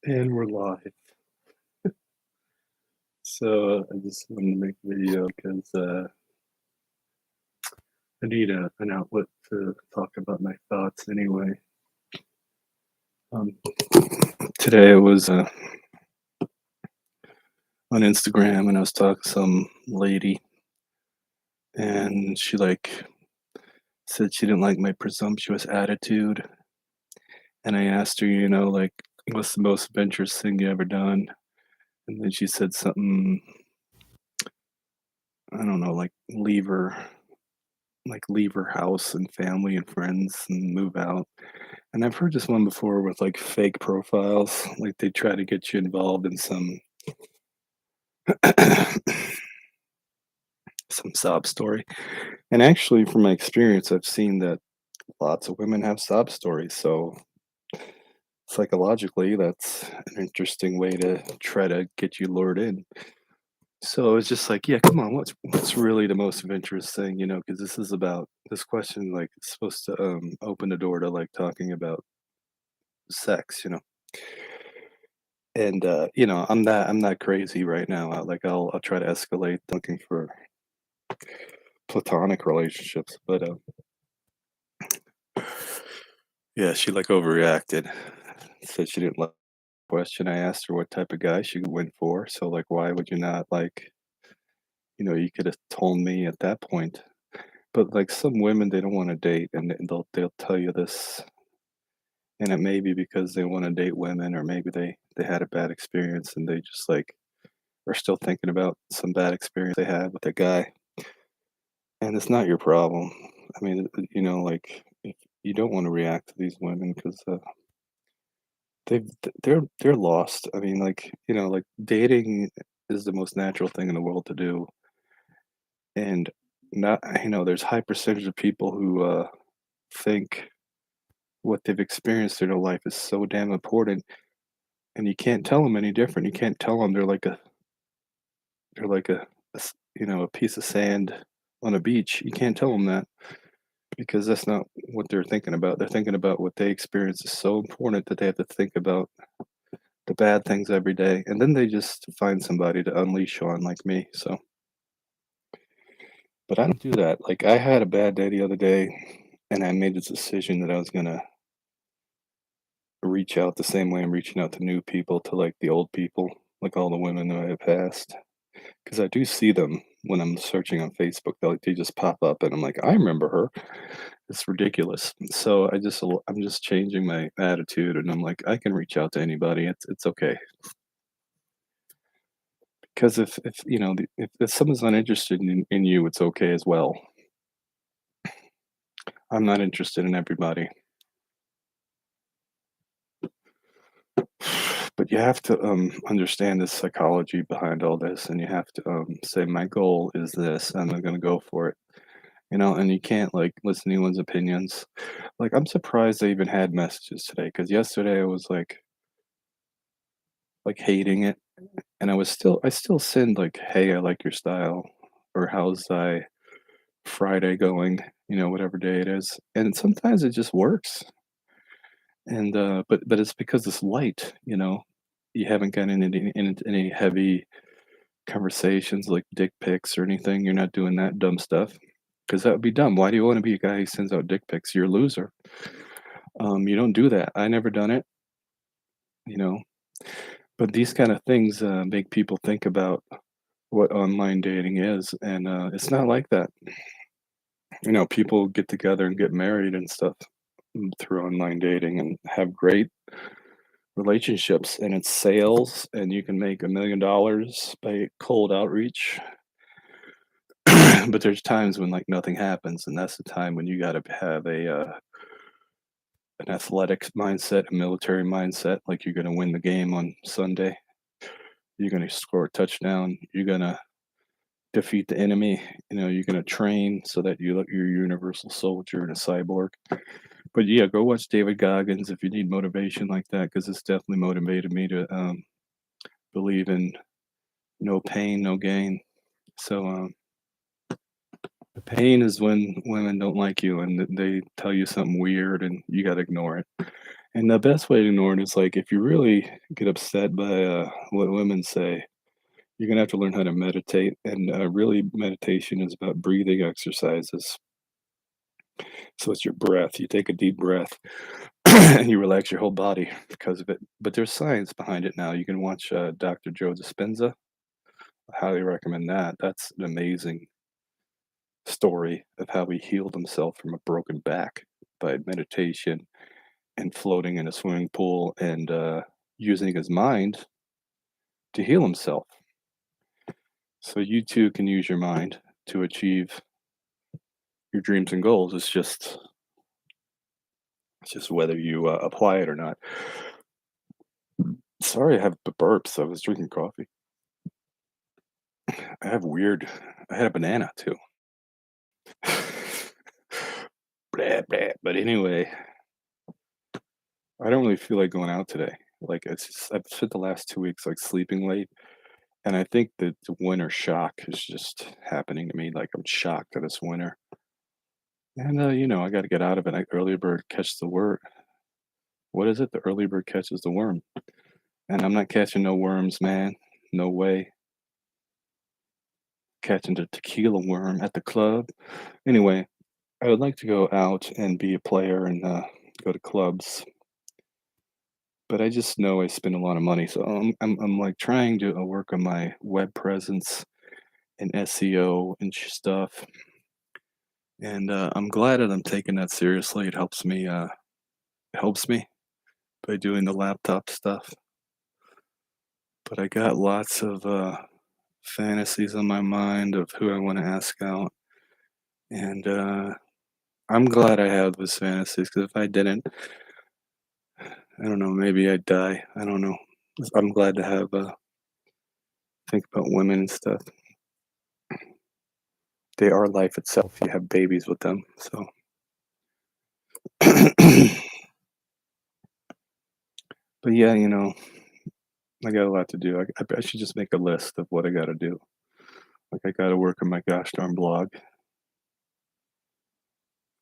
And we're live. So I just wanted to make a video because I need an outlet to talk about my thoughts anyway. Um, Today I was on Instagram and I was talking to some lady, and she said she didn't like my presumptuous attitude. And I asked her, what's the most adventurous thing you ever done? And then she said something, I don't know, leave her house and family and friends and move out. And I've heard this one before with like fake profiles, like they try to get you involved in some some sob story. And actually, from my experience, I've seen that lots of women have sob stories. So psychologically, that's an interesting way to try to get you lured in. So it's just like, yeah, come on, what's really the most adventurous thing, because this is about this question, like it's supposed to open the door to like talking about sex. And, I'm not crazy right now. I'll try to escalate looking for platonic relationships, but, yeah, she, like, overreacted. Said she didn't like the question. I asked her what type of guy she went for, so, like, why would you not, like, you could have told me at that point. But, like, some women, they don't wanna date, and they'll tell you this, and it may be because they wanna date women, or maybe they had a bad experience, and they just, like, are still thinking about some bad experience they had with a guy. And it's not your problem. I mean, if you don't wanna react to these women 'cause, they're lost. I mean, like, dating is the most natural thing in the world to do, and not there's high percentage of people who, think what they've experienced in their life is so damn important, and you can't tell them any different. You can't tell them they're like a piece of sand on a beach. You can't tell them that. Because that's not what they're thinking about. They're thinking about what they experience is so important that they have to think about the bad things every day, and then they just find somebody to unleash on like me, so but I don't do that. Like, I had a bad day the other day, and I made this decision that I was gonna reach out the same way I'm reaching out to new people, to, like, the old people, like all the women that I have passed. Because I do see them when I'm searching on Facebook. They just pop up, and I'm like, "I remember her." It's ridiculous. So I'm just changing my attitude, and I'm like, "I can reach out to anybody. It's okay." Because if someone's not interested in you, it's okay as well. I'm not interested in everybody. But you have to, understand the psychology behind all this, and you have to, say, "My goal is this, and I'm gonna go for it." And you can't, like, listen to anyone's opinions. Like, I'm surprised I even had messages today, because yesterday I was, hating it, and I still send, like, "Hey, I like your style," or "How's thy Friday going?" Whatever day it is, and sometimes it just works, and, but it's because it's light, You haven't gotten into any heavy conversations like dick pics or anything. You're not doing that dumb stuff, because that would be dumb. Why do you wanna be a guy who sends out dick pics? You're a loser. You don't do that. I never done it, you know? But these kinda things, make people think about what online dating is, and, it's not like that. People get together and get married and stuff, through online dating and have great relationships, and it's sales, and you can make $1,000,000 by cold outreach. But there's times when, like, nothing happens, and that's the time when you gotta have an athletic mindset, a military mindset, like you're gonna win the game on Sunday. You're gonna score a touchdown. You're gonna defeat the enemy. You're gonna train so that you look you're a universal soldier and a cyborg. But yeah, go watch David Goggins if you need motivation like that, because it's definitely motivated me to believe in no pain, no gain. So the pain is when women don't like you and they tell you something weird and you gotta ignore it. And the best way to ignore it is, like, if you really get upset by, what women say, you're gonna have to learn how to meditate, and, really, meditation is about breathing exercises. So it's your breath. You take a deep breath, and you relax your whole body because of it. But there's science behind it now. You can watch, Dr. Joe Dispenza. I highly recommend that. That's an amazing story of how he healed himself from a broken back by meditation and floating in a swimming pool and, using his mind to heal himself. So you too can use your mind to achieve your dreams and goals. It's just whether you, apply it or not. Sorry, I have the burps. I was drinking coffee. I have weird I had a banana too. Blah, blah. But anyway, I don't really feel like going out today. Like, it's just I've spent the last 2 weeks, like, sleeping late, and I think that the winter shock is just happening to me. Like, I'm shocked to this winter. And, I gotta get out of it. Early bird catch the worm. What is it? The early bird catches the worm. And I'm not catching no worms, man. No way. Catching the tequila worm at the club. Anyway, I would like to go out and be a player and, go to clubs, but I just know I spend a lot of money, so I'm, like, trying to, work on my web presence and SEO and stuff, and, I'm glad that I'm taking that seriously. It helps me by doing the laptop stuff, but I got lots of, fantasies on my mind of who I wanna ask out, and, I'm glad I have those fantasies because if I didn't, I don't know, maybe I'd die. I don't know. I'm glad to have, think about women and stuff. They are life itself. You have babies with them, so but yeah, I got a lot to do. I should just make a list of what I gotta do. Like, I gotta work on my gosh darn blog.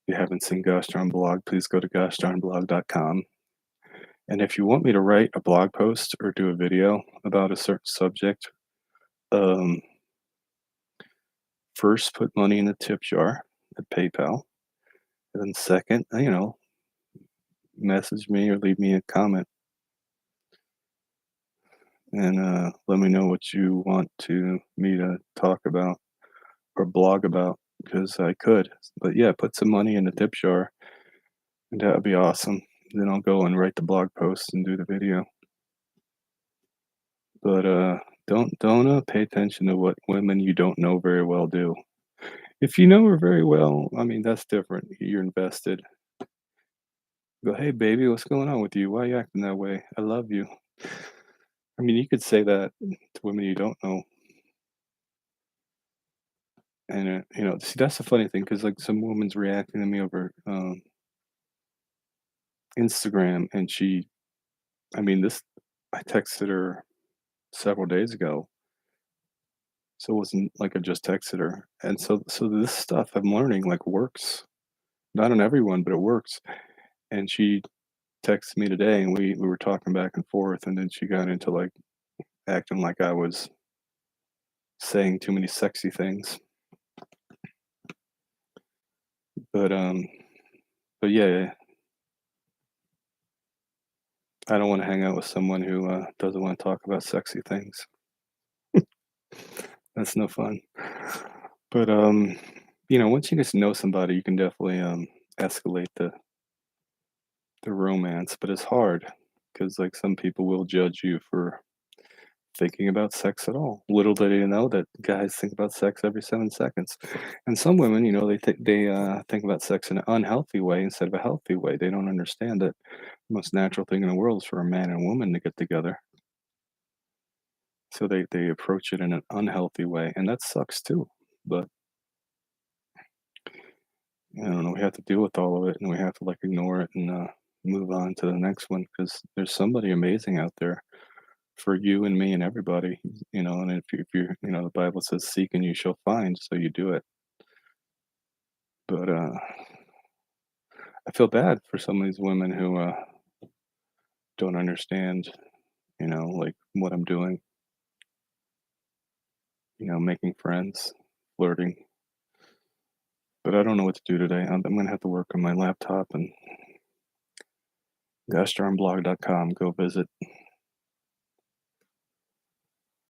If you haven't seen Gosh Darn Blog, please go to goshdarnblog.com. And if you want me to write a blog post or do a video about a certain subject, um, first put money in the tip jar at PayPal, and then second, message me or leave me a comment and let me know what you want me to talk about or blog about because I could. But yeah, put some money in the tip jar and that would be awesome. Then I'll go and write the blog post and do the video. But don't pay attention to what women you don't know very well do. If you know her very well, I mean that's different. You're invested. Go, hey baby, what's going on with you? Why are you acting that way? I love you. I mean, you could say that to women you don't know. And, see, that's the funny thing because, like, some woman's reacting to me over Instagram, and I mean, I texted her several days ago, so it wasn't like I just texted her. And so this stuff I'm learning, like, works. Not on everyone, but it works. And she texted me today, and we were talking back and forth, and then she got into, like, acting like I was saying too many sexy things. But, but yeah, I don't wanna hang out with someone who, doesn't wanna talk about sexy things. That's no fun. But, once you get to know somebody, you can definitely, escalate the romance, but it's hard because, like, some people will judge you for thinking about sex at all. Little do they know that guys think about sex every 7 seconds. And some women, think about sex in an unhealthy way instead of a healthy way. They don't understand that the most natural thing in the world is for a man and a woman to get together. So they approach it in an unhealthy way, and that sucks too. But I don't know, we have to deal with all of it, and we have to, like, ignore it and, move on to the next one because there's somebody amazing out there for you and me and everybody, and if the Bible says, "Seek and you shall find," so you do it. But, I feel bad for some of these women who, don't understand, like what I'm doing, making friends, flirting. But I don't know what to do today. I'm gonna have to work on my laptop and goshdarnblog.com. Go visit.